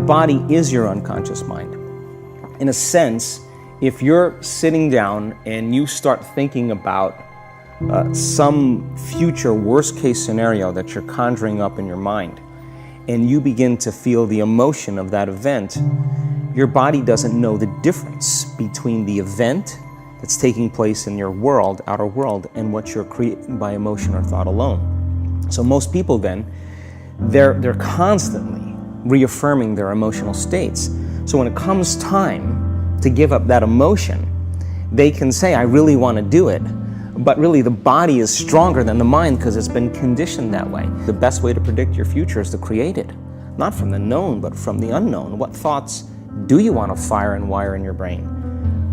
body is your unconscious mind. In a sense, if you're sitting down and you start thinking about some future worst-case scenario that you're conjuring up in your mind, and you begin to feel the emotion of that event, your body doesn't know the difference between the event that's taking place in your world, outer world, and what you're creating by emotion or thought alone. So most people then, they're constantly reaffirming their emotional states. So when it comes time to give up that emotion, they can say, I really want to do it, but really the body is stronger than the mind because it's been conditioned that way. The best way to predict your future is to create it, not from the known, but from the unknown. What thoughts do you want to fire and wire in your brain?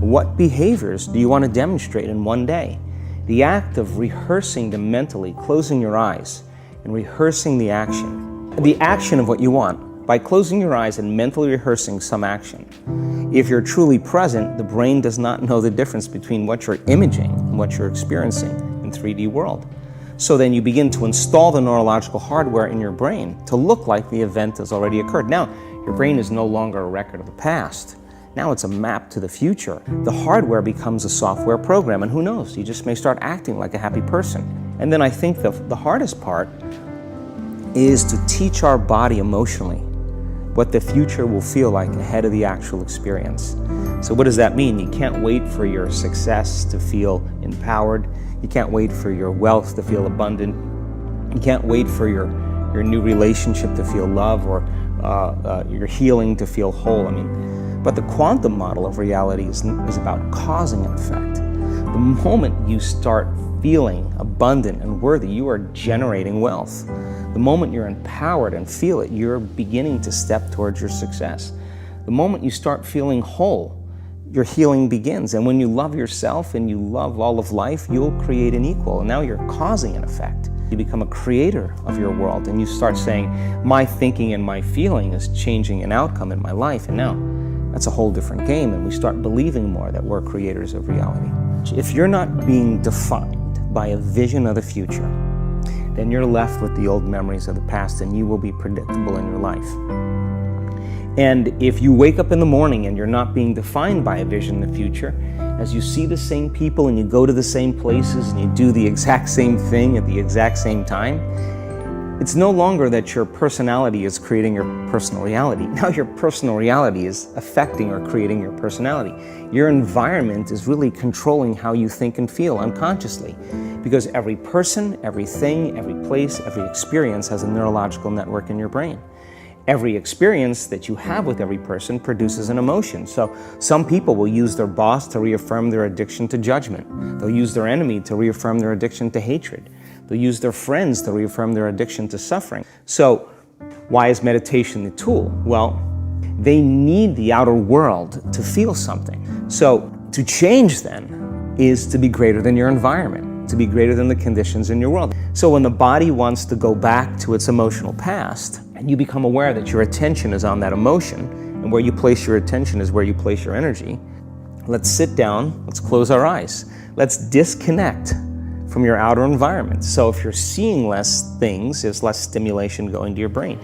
What behaviors do you want to demonstrate in one day? The act of rehearsing them mentally, closing your eyes, and rehearsing the action of what you want, by closing your eyes and mentally rehearsing some action. If you're truly present, the brain does not know the difference between what you're imaging and what you're experiencing in 3D world. So then you begin to install the neurological hardware in your brain to look like the event has already occurred. Now, your brain is no longer a record of the past. Now it's a map to the future. The hardware becomes a software program, and who knows, you just may start acting like a happy person. And then I think the hardest part is to teach our body emotionally what the future will feel like ahead of the actual experience. So what does that mean? You can't wait for your success to feel empowered. You can't wait for your wealth to feel abundant. You can't wait for your new relationship to feel love, or your healing to feel whole. But the quantum model of reality is about causing an effect. The moment you start feeling abundant and worthy, you are generating wealth. The moment you're empowered and feel it, you're beginning to step towards your success. The moment you start feeling whole, your healing begins. And when you love yourself and you love all of life, you'll create an equal. And now you're causing an effect. You become a creator of your world, and you start saying, my thinking and my feeling is changing an outcome in my life. And now that's a whole different game, and we start believing more that we're creators of reality. If you're not being defined by a vision of the future, then you're left with the old memories of the past, and you will be predictable in your life. And if you wake up in the morning and you're not being defined by a vision in the future, as you see the same people and you go to the same places and you do the exact same thing at the exact same time, it's no longer that your personality is creating your personal reality. Now your personal reality is affecting or creating your personality. Your environment is really controlling how you think and feel unconsciously, because every person, everything, every place, every experience has a neurological network in your brain. Every experience that you have with every person produces an emotion. So some people will use their boss to reaffirm their addiction to judgment. They'll use their enemy to reaffirm their addiction to hatred. They'll use their friends to reaffirm their addiction to suffering. So why is meditation the tool? Well, they need the outer world to feel something. So to change then is to be greater than your environment, to be greater than the conditions in your world. So when the body wants to go back to its emotional past, and you become aware that your attention is on that emotion, and where you place your attention is where you place your energy, let's sit down, let's close our eyes. Let's disconnect from your outer environment. So if you're seeing less things, there's less stimulation going to your brain.